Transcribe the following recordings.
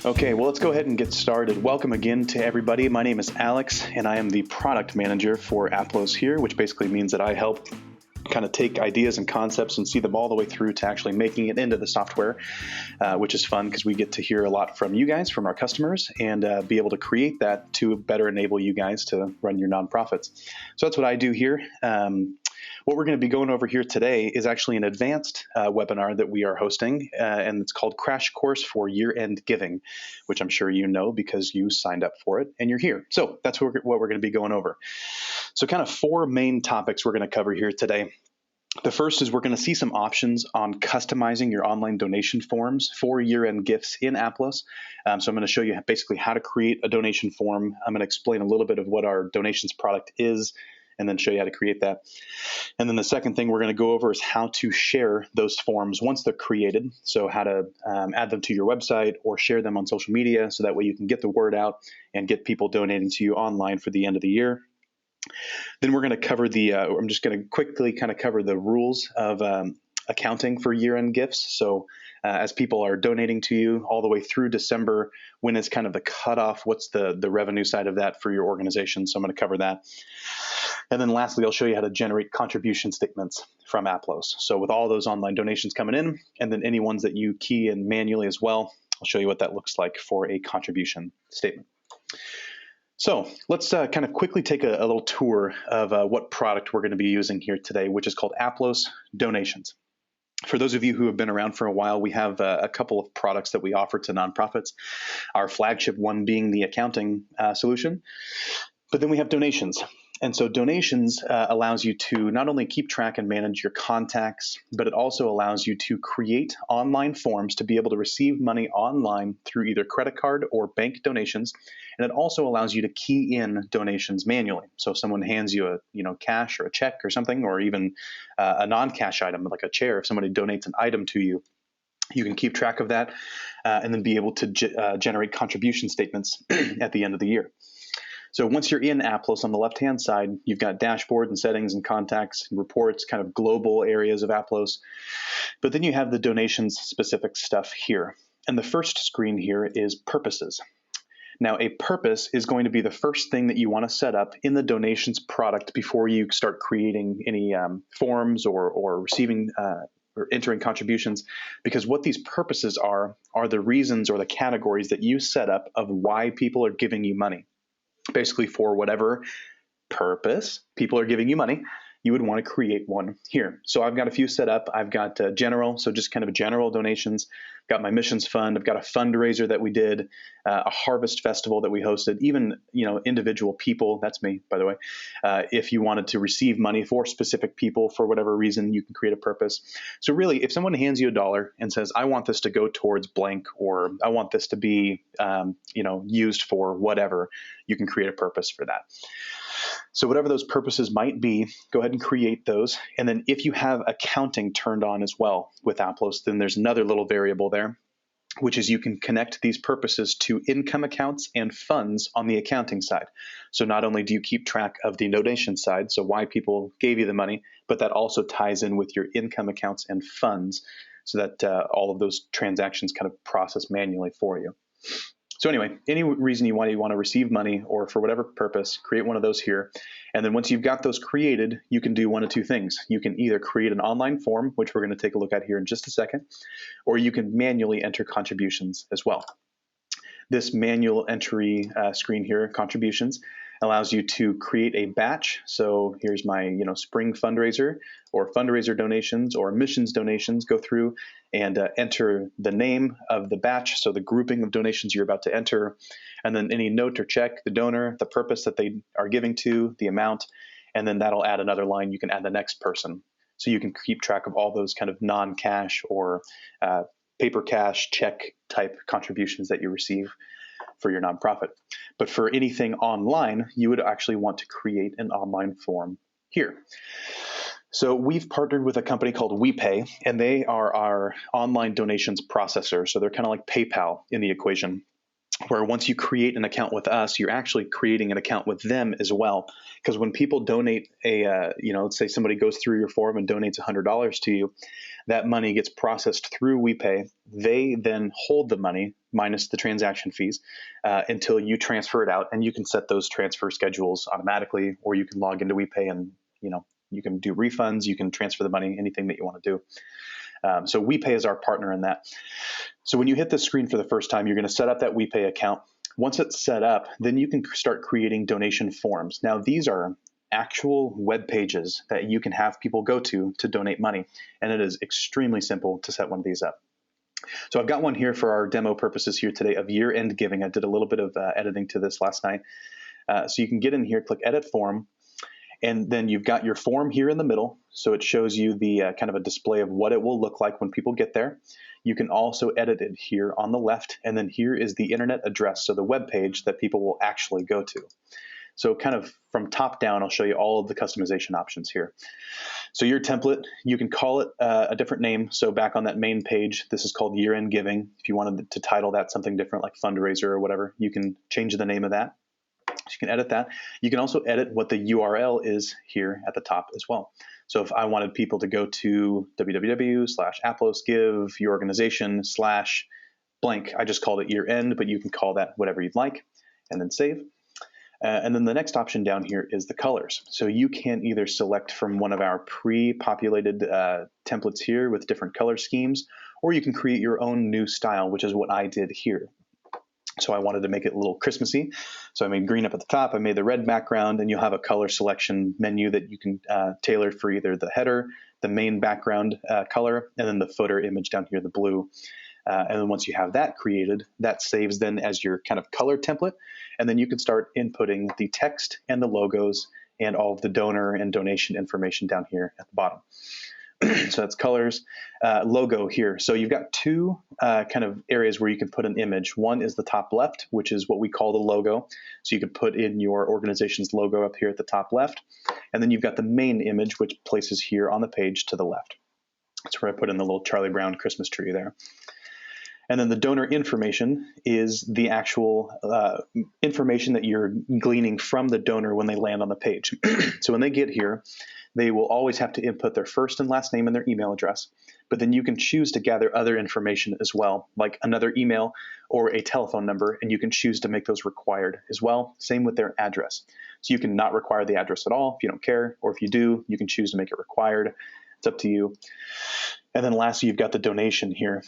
Okay, well, let's go ahead and get started. Welcome again to everybody. My name is Alex, and I am the product manager for Aplos here, which basically means that I help kind of take ideas and concepts and see them all the way through to actually making it into the software, which is fun because we get to hear a lot from you guys, from our customers, and be able to create that to better enable you guys to run your nonprofits. So that's what I do here. What we're going to be going over here today is actually an advanced webinar that we are hosting, and it's called Crash Course for Year-End Giving, which I'm sure you know because you signed up for it and you're here. So that's what we're going to be going over. So kind of four main topics we're going to cover here today. The first is we're going to see some options on customizing your online donation forms for year-end gifts in Aplos. So I'm going to show you basically how to create a donation form. I'm going to explain a little bit of what our donations product is, and then show you how to create that. And then the second thing we're going to go over is how to share those forms once they're created. So how to add them to your website or share them on social media so that way you can get the word out and get people donating to you online for the end of the year. Then we're going to cover I'm just going to quickly kind of cover the rules of accounting for year-end gifts. So as people are donating to you all the way through December, when is kind of the cutoff? What's the revenue side of that for your organization? So I'm going to cover that. And then lastly, I'll show you how to generate contribution statements from Aplos. So with all those online donations coming in, and then any ones that you key in manually as well, I'll show you what that looks like for a contribution statement. So let's kind of quickly take a little tour of what product we're going to be using here today, which is called Aplos Donations. For those of you who have been around for a while, we have a couple of products that we offer to nonprofits, our flagship one being the accounting solution, but then we have donations. And so donations allows you to not only keep track and manage your contacts, but it also allows you to create online forms to be able to receive money online through either credit card or bank donations. And it also allows you to key in donations manually. So if someone hands you a cash or a check or something, or even a non-cash item like a chair, if somebody donates an item to you, you can keep track of that and then be able to generate contribution statements at the end of the year. So once you're in Aplos, on the left-hand side, you've got dashboard and settings and contacts and reports, kind of global areas of Aplos. But then you have the donations-specific stuff here. And the first screen here is purposes. Now, a purpose is going to be the first thing that you want to set up in the donations product before you start creating any forms or receiving or entering contributions, because what these purposes are the reasons or the categories that you set up of why people are giving you money. Basically, for whatever purpose people are giving you money, you would want to create one here. So I've got a few set up. I've got general, so just kind of general donations. Got my missions fund. I've got a fundraiser that we did, a harvest festival that we hosted, even individual people. That's me, by the way. If you wanted to receive money for specific people for whatever reason, you can create a purpose. So really, if someone hands you $1 and says, "I want this to go towards blank," or "I want this to be used for whatever," you can create a purpose for that. So whatever those purposes might be, go ahead and create those. And then if you have accounting turned on as well with Aplos, then there's another little variable there, which is you can connect these purposes to income accounts and funds on the accounting side. So not only do you keep track of the donation side, so why people gave you the money, but that also ties in with your income accounts and funds so that all of those transactions kind of process manually for you. So anyway, any reason you want to receive money or for whatever purpose, create one of those here. And then once you've got those created, you can do one of two things. You can either create an online form, which we're going to take a look at here in just a second, or you can manually enter contributions as well. This manual entry screen here, contributions, allows you to create a batch. So here's my spring fundraiser or fundraiser donations or missions donations. Go through and enter the name of the batch, so the grouping of donations you're about to enter, and then any note or check, the donor, the purpose that they are giving to, the amount, and then that'll add another line. You can add the next person. So you can keep track of all those kind of non-cash or paper cash check type contributions that you receive for your nonprofit. But for anything online, you would actually want to create an online form here. So we've partnered with a company called WePay, and they are our online donations processor. So they're kind of like PayPal in the equation, where once you create an account with us, you're actually creating an account with them as well. Because when people donate let's say somebody goes through your form and donates $100 to you, that money gets processed through WePay. They then hold the money minus the transaction fees, until you transfer it out. And you can set those transfer schedules automatically, or you can log into WePay and, you can do refunds, you can transfer the money, anything that you want to do. So WePay is our partner in that. So when you hit the screen for the first time, you're going to set up that WePay account. Once it's set up, then you can start creating donation forms. Now, these are actual web pages that you can have people go to donate money. And it is extremely simple to set one of these up. So I've got one here for our demo purposes here today of year-end giving. I did a little bit of editing to this last night. So you can get in here, click Edit Form, and then you've got your form here in the middle. So it shows you the kind of a display of what it will look like when people get there. You can also edit it here on the left. And then here is the internet address, so the web page that people will actually go to. So kind of from top down, I'll show you all of the customization options here. So your template, you can call it a different name. So back on that main page, this is called year-end giving. If you wanted to title that something different like fundraiser or whatever, you can change the name of that. So you can edit that. You can also edit what the URL is here at the top as well. So if I wanted people to go to www.aplosgive your organization /blank, I just called it year end, but you can call that whatever you'd like, and then save. And then the next option down here is the colors. So you can either select from one of our pre-populated templates here with different color schemes, or you can create your own new style, which is what I did here. So I wanted to make it a little Christmassy. So I made green up at the top. I made the red background, and you'll have a color selection menu that you can tailor for either the header, the main background color, and then the footer image down here, the blue. And then once you have that created, that saves then as your kind of color template. And then you can start inputting the text and the logos and all of the donor and donation information down here at the bottom. So that's colors, logo here. So you've got two kind of areas where you can put an image. One is the top left, which is what we call the logo. So you can put in your organization's logo up here at the top left. And then you've got the main image, which places here on the page to the left. That's where I put in the little Charlie Brown Christmas tree there. And then the donor information is the actual information that you're gleaning from the donor when they land on the page. So when they get here, they will always have to input their first and last name and their email address. But then you can choose to gather other information as well, like another email or a telephone number, and you can choose to make those required as well. Same with their address. So you can not require the address at all if you don't care, or if you do, you can choose to make it required. It's up to you. And then lastly, you've got the donation here.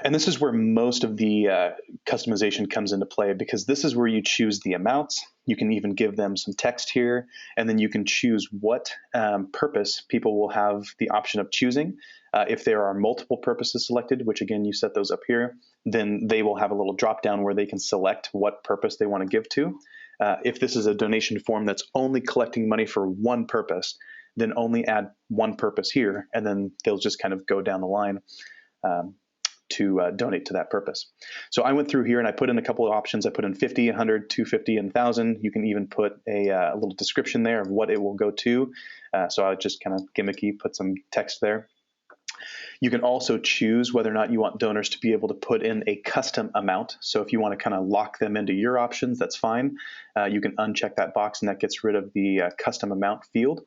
And this is where most of the customization comes into play, because this is where you choose the amounts. You can even give them some text here, and then you can choose what purpose people will have the option of choosing. If there are multiple purposes selected, which again, you set those up here, then they will have a little drop down where they can select what purpose they want to give to. If this is a donation form that's only collecting money for one purpose, then only add one purpose here, and then they'll just kind of go down the line to donate to that purpose. So I went through here and I put in a couple of options. I put in 50, 100, 250, and 1,000. You can even put a little description there of what it will go to. So I just kind of gimmicky, put some text there. You can also choose whether or not you want donors to be able to put in a custom amount. So if you want to kind of lock them into your options, that's fine. You can uncheck that box, and that gets rid of the custom amount field.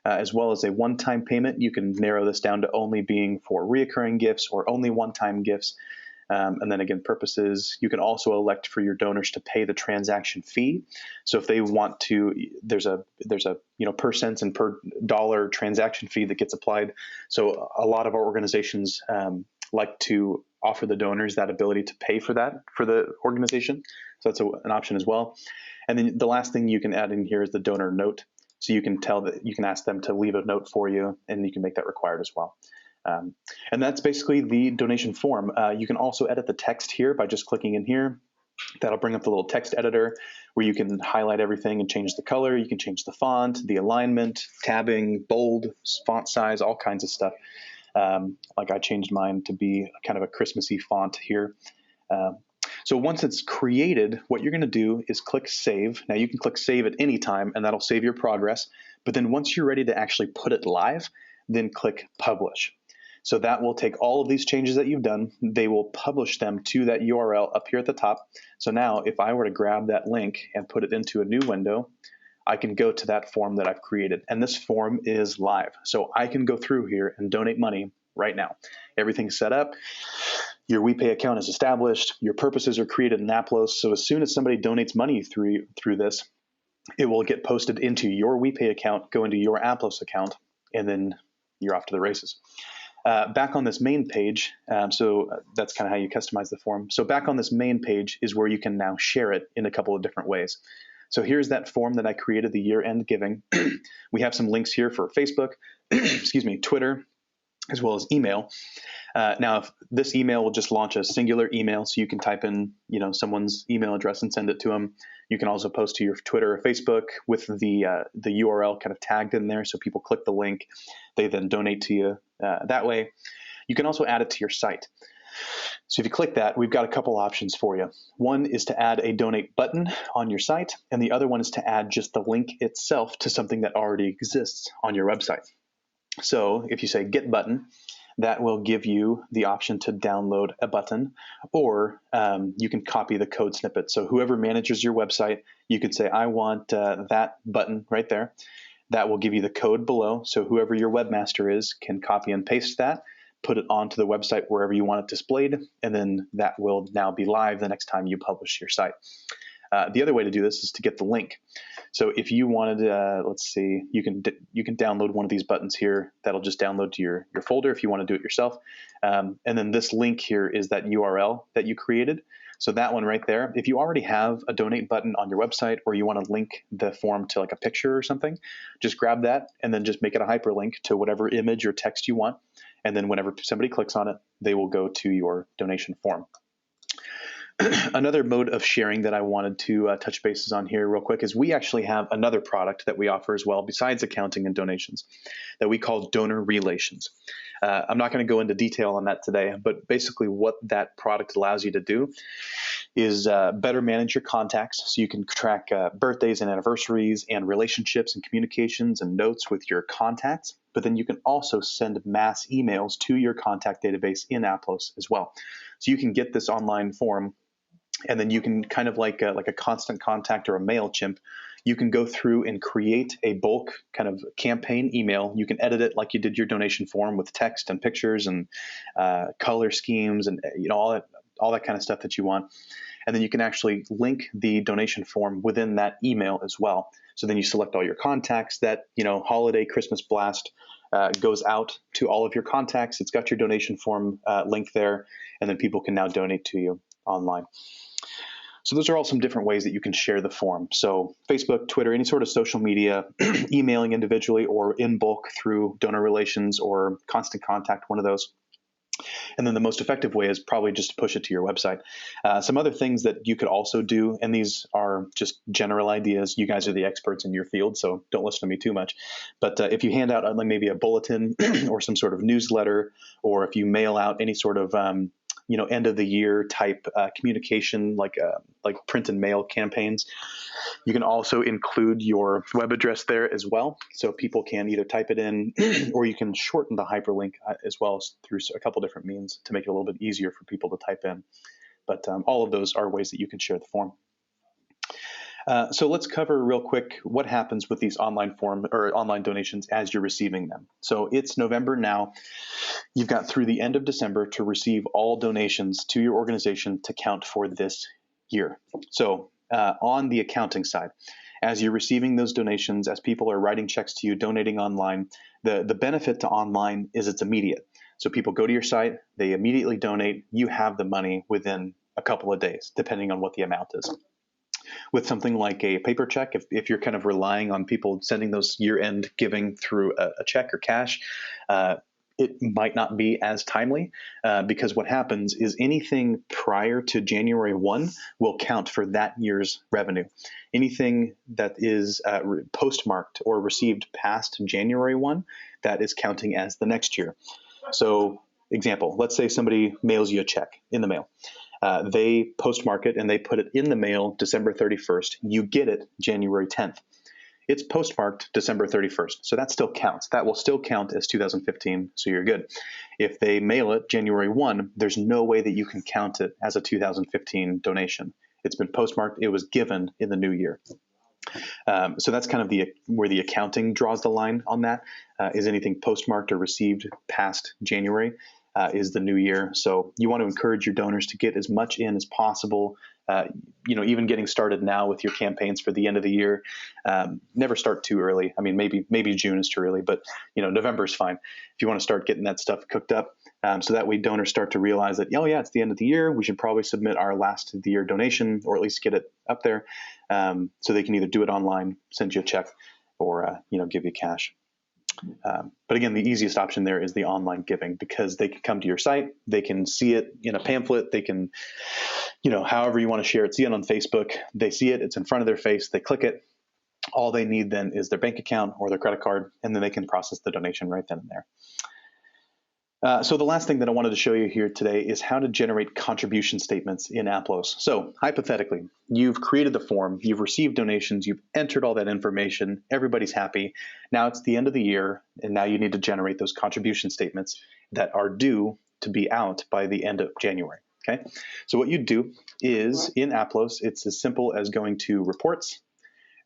As well as a one-time payment. You can narrow this down to only being for reoccurring gifts or only one-time gifts. And then again, purposes. You can also elect for your donors to pay the transaction fee. So if they want to, there's a per cents and per dollar transaction fee that gets applied. So a lot of our organizations like to offer the donors that ability to pay for that for the organization. So that's an option as well. And then the last thing you can add in here is the donor note. So you can ask them to leave a note for you, and you can make that required as well. And that's basically the donation form. You can also edit the text here by just clicking in here. That'll bring up the little text editor where you can highlight everything and change the color. You can change the font, the alignment, tabbing, bold, font size, all kinds of stuff. Like I changed mine to be kind of a Christmassy font here. So once it's created, what you're going to do is click Save. Now you can click Save at any time, and that'll save your progress. But then once you're ready to actually put it live, then click Publish. So that will take all of these changes that you've done. They will publish them to that URL up here at the top. So now if I were to grab that link and put it into a new window, I can go to that form that I've created. And this form is live. So I can go through here and donate money right now. Everything's set up. Your WePay account is established. Your purposes are created in Aplos. So as soon as somebody donates money through this, it will get posted into your WePay account, go into your Aplos account, and then you're off to the races. Back on this main page, so that's kind of how you customize the form. So back on this main page is where you can now share it in a couple of different ways. So here's that form that I created, the year-end giving. We have some links here for Facebook, excuse me, Twitter, as well as email. Now, if this email will just launch a singular email, so you can type in, someone's email address and send it to them. You can also post to your Twitter or Facebook with the URL kind of tagged in there, so people click the link, they then donate to you that way. You can also add it to your site. So if you click that, we've got a couple options for you. One is to add a donate button on your site, and the other one is to add just the link itself to something that already exists on your website. So if you say get button, that will give you the option to download a button, or you can copy the code snippet. So whoever manages your website, you could say, I want that button right there. That will give you the code below. So whoever your webmaster is can copy and paste that, put it onto the website wherever you want it displayed, and then that will now be live the next time you publish your site. The other way to do this is to get the link. So if you wanted, let's see, you can download one of these buttons here. That'll just download to your folder if you want to do it yourself. And then this link here is that URL that you created. So that one right there, if you already have a donate button on your website, or you want to link the form to like a picture or something, just grab that and then just make it a hyperlink to whatever image or text you want. And then whenever somebody clicks on it, they will go to your donation form. Another mode of sharing that I wanted to touch bases on here real quick is we actually have another product that we offer as well, besides accounting and donations, that we call donor relations. I'm not going to go into detail on that today, but basically what that product allows you to do is better manage your contacts, so you can track birthdays and anniversaries and relationships and communications and notes with your contacts. But then you can also send mass emails to your contact database in Aplos as well. So you can get this online form, and then you can kind of like a constant contact or a MailChimp, you can go through and create a bulk kind of campaign email. You can edit it like you did your donation form with text and pictures and color schemes and all that kind of stuff that you want. And then you can actually link the donation form within that email as well. So then you select all your contacts. That holiday Christmas blast goes out to all of your contacts. It's got your donation form link there, and then people can now donate to you online. So those are all some different ways that you can share the form. So Facebook, Twitter, any sort of social media, emailing individually or in bulk through donor relations or constant contact, one of those. And then the most effective way is probably just to push it to your website. Some other things that you could also do, and these are just general ideas. You guys are the experts in your field, so don't listen to me too much. But if you hand out like maybe a bulletin or some sort of newsletter, or if you mail out any sort of end of the year type communication, like print and mail campaigns, you can also include your web address there as well. So people can either type it in or you can shorten the hyperlink as well through a couple different means to make it a little bit easier for people to type in. But all of those are ways that you can share the form. So let's cover real quick what happens with these online form or online donations as you're receiving them. So it's November now. You've got through the end of December to receive all donations to your organization to count for this year. So on the accounting side, as you're receiving those donations, as people are writing checks to you, donating online, the benefit to online is it's immediate. So people go to your site, they immediately donate, you have the money within a couple of days, depending on what the amount is. With something like a paper check, if you're kind of relying on people sending those year-end giving through a check or cash, it might not be as timely because what happens is anything prior to January 1 will count for that year's revenue. Anything that is postmarked or received past January 1, that is counting as the next year. So, example, let's say somebody mails you a check in the mail. They postmark it and they put it in the mail December 31st. You get it January 10th. It's postmarked December 31st. So that still counts. That will still count as 2015. So you're good. If they mail it January 1, there's no way that you can count it as a 2015 donation. It's been postmarked. It was given in the new year. So that's kind of where the accounting draws the line on that. Is anything postmarked or received past January? is the new year. So you want to encourage your donors to get as much in as possible. Even getting started now with your campaigns for the end of the year. Never start too early. I mean, maybe June is too early, but November is fine if you want to start getting that stuff cooked up. So that way donors start to realize that, oh yeah, it's the end of the year. We should probably submit our last of the year donation, or at least get it up there, so they can either do it online, send you a check, or give you cash. But again, the easiest option there is the online giving, because they can come to your site, they can see it in a pamphlet, they can, however you want to share it, see it on Facebook, they see it, it's in front of their face, they click it. All they need then is their bank account or their credit card, and then they can process the donation right then and there. So the last thing that I wanted to show you here today is how to generate contribution statements in Aplos. So hypothetically, you've created the form, you've received donations, you've entered all that information, everybody's happy. Now it's the end of the year, and now you need to generate those contribution statements that are due to be out by the end of January. Okay, so what you do is in Aplos, it's as simple as going to Reports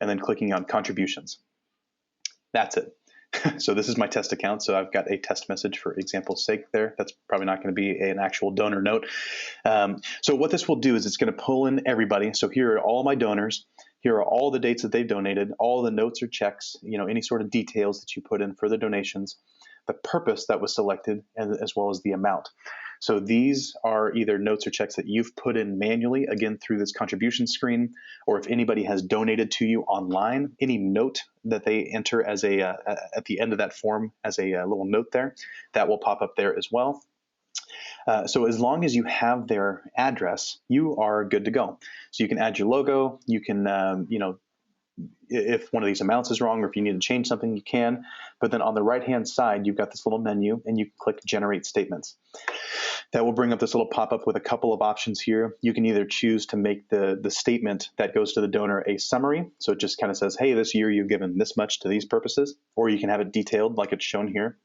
and then clicking on Contributions. That's it. So this is my test account, so I've got a test message for example's sake there. That's probably not going to be an actual donor note. So what this will do is it's going to pull in everybody. So here are all my donors. Here are all the dates that they've donated, all the notes or checks, any sort of details that you put in for the donations, the purpose that was selected, and as well as the amount. So these are either notes or checks that you've put in manually, again, through this contribution screen, or if anybody has donated to you online, any note that they enter as at the end of that form as a little note there, that will pop up there as well. So as long as you have their address, you are good to go. So you can add your logo, you can, if one of these amounts is wrong or if you need to change something, you can. But then on the right-hand side, you've got this little menu, and you can click Generate Statements. That will bring up this little pop-up with a couple of options here. You can either choose to make the statement that goes to the donor a summary. So it just kind of says, hey, this year you've given this much to these purposes. Or you can have it detailed like it's shown here.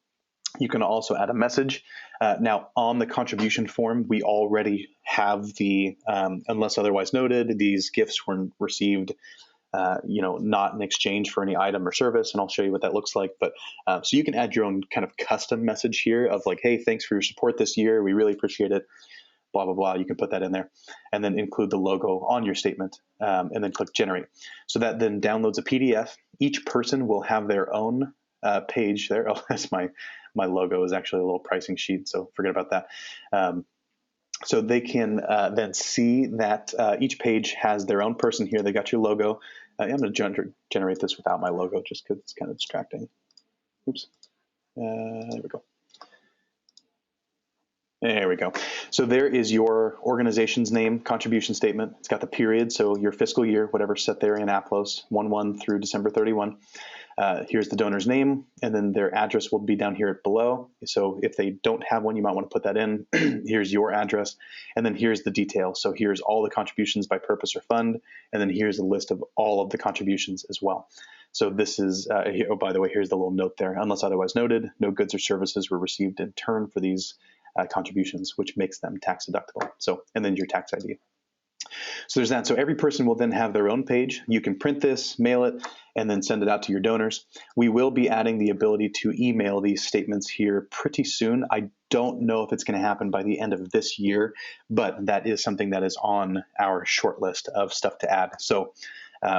You can also add a message. Now, on the contribution form, we already have the, unless otherwise noted, these gifts were received not in exchange for any item or service, and I'll show you what that looks like. But so you can add your own kind of custom message here of like, hey, thanks for your support this year. We really appreciate it. Blah, blah, blah. You can put that in there and then include the logo on your statement, and then click Generate. So that then downloads a PDF. Each person will have their own page there. Oh, that's my logo is actually a little pricing sheet, so forget about that. So they can then see that each page has their own person here. They got your logo. I'm going to generate this without my logo just because it's kind of distracting. Oops. There we go. There we go. So there is your organization's name, contribution statement. It's got the period, so your fiscal year, whatever's set there in Aplos, 1/1 through December 31. Here's the donor's name, and then their address will be down here below. So if they don't have one, you might want to put that in. Here's your address, and then here's the details. So here's all the contributions by purpose or fund, and then here's a list of all of the contributions as well. So this is, oh, by the way, here's the little note there. Unless otherwise noted, no goods or services were received in turn for these contributions, which makes them tax deductible. So, and then your tax ID. So there's that. So every person will then have their own page. You can print this, mail it, and then send it out to your donors. We will be adding the ability to email these statements here pretty soon. I don't know if it's going to happen by the end of this year, but that is something that is on our short list of stuff to add. So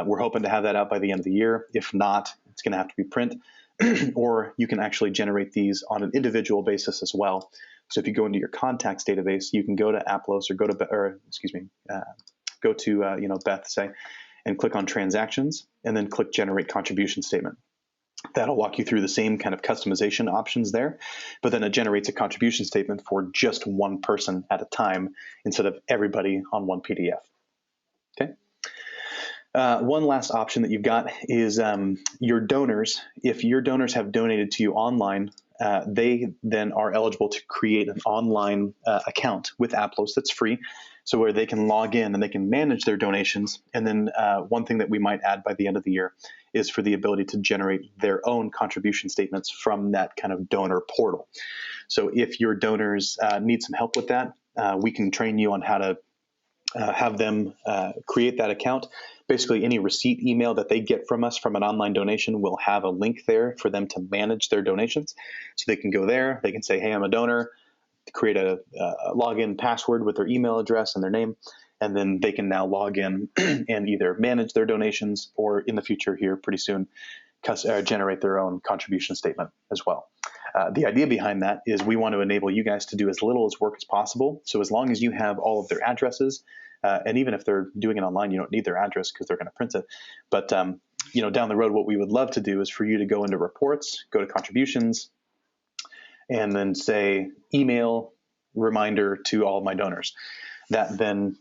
we're hoping to have that out by the end of the year. If not, it's going to have to be print, or you can actually generate these on an individual basis as well. So if you go into your contacts database, you can go to Aplos or go to Beth, say, and click on Transactions, and then click Generate Contribution Statement. That'll walk you through the same kind of customization options there, but then it generates a contribution statement for just one person at a time instead of everybody on one PDF. Okay. One last option that you've got is your donors. If your donors have donated to you online, they then are eligible to create an online account with Aplos that's free, so where they can log in and they can manage their donations. And then one thing that we might add by the end of the year is for the ability to generate their own contribution statements from that kind of donor portal. So if your donors need some help with that, we can train you on how to have them create that account. Basically, any receipt email that they get from us from an online donation will have a link there for them to manage their donations. So they can go there, they can say, hey, I'm a donor, create a login password with their email address and their name, and then they can now log in and either manage their donations or in the future here pretty soon generate their own contribution statement as well. The idea behind that is we want to enable you guys to do as little work as possible. So as long as you have all of their addresses, and even if they're doing it online, you don't need their address because they're going to print it. But down the road, what we would love to do is for you to go into reports, go to contributions, and then say email reminder to all of my donors. That then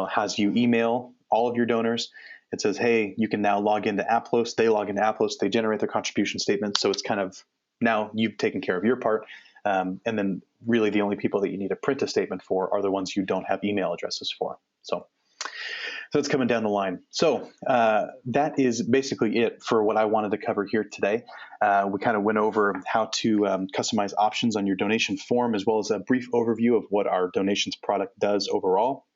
has you email all of your donors. It says, hey, you can now log into Aplos. They log into Aplos. They generate their contribution statement. So it's kind of now you've taken care of your part. And then really the only people that you need to print a statement for are the ones you don't have email addresses for. So it's coming down the line. So that is basically it for what I wanted to cover here today. We kind of went over how to customize options on your donation form, as well as a brief overview of what our donations product does overall.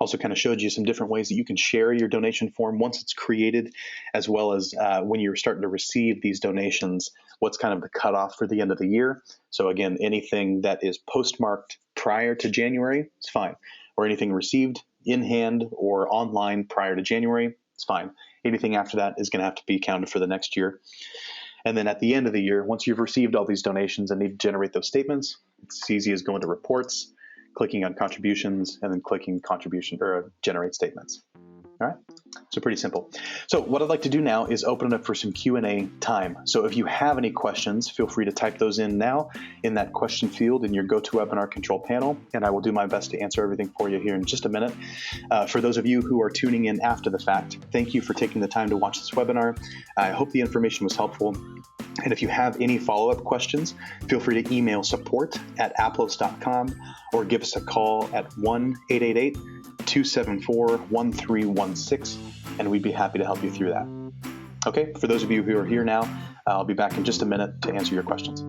Also kind of showed you some different ways that you can share your donation form once it's created, as well as when you're starting to receive these donations, what's kind of the cutoff for the end of the year. So again, anything that is postmarked prior to January, it's fine. Or anything received in hand or online prior to January, it's fine. Anything after that is going to have to be counted for the next year. And then at the end of the year, once you've received all these donations and need to generate those statements, it's as easy as going to reports, clicking on contributions, and then clicking contribution or generate statements. All right. So pretty simple. So what I'd like to do now is open it up for some Q&A time. So if you have any questions, feel free to type those in now in that question field in your GoToWebinar control panel, and I will do my best to answer everything for you here in just a minute. For those of you who are tuning in after the fact, thank you for taking the time to watch this webinar. I hope the information was helpful. And if you have any follow-up questions, feel free to email support@aplos.com or give us a call at 1-888-274-1316, and we'd be happy to help you through that. Okay, for those of you who are here now, I'll be back in just a minute to answer your questions.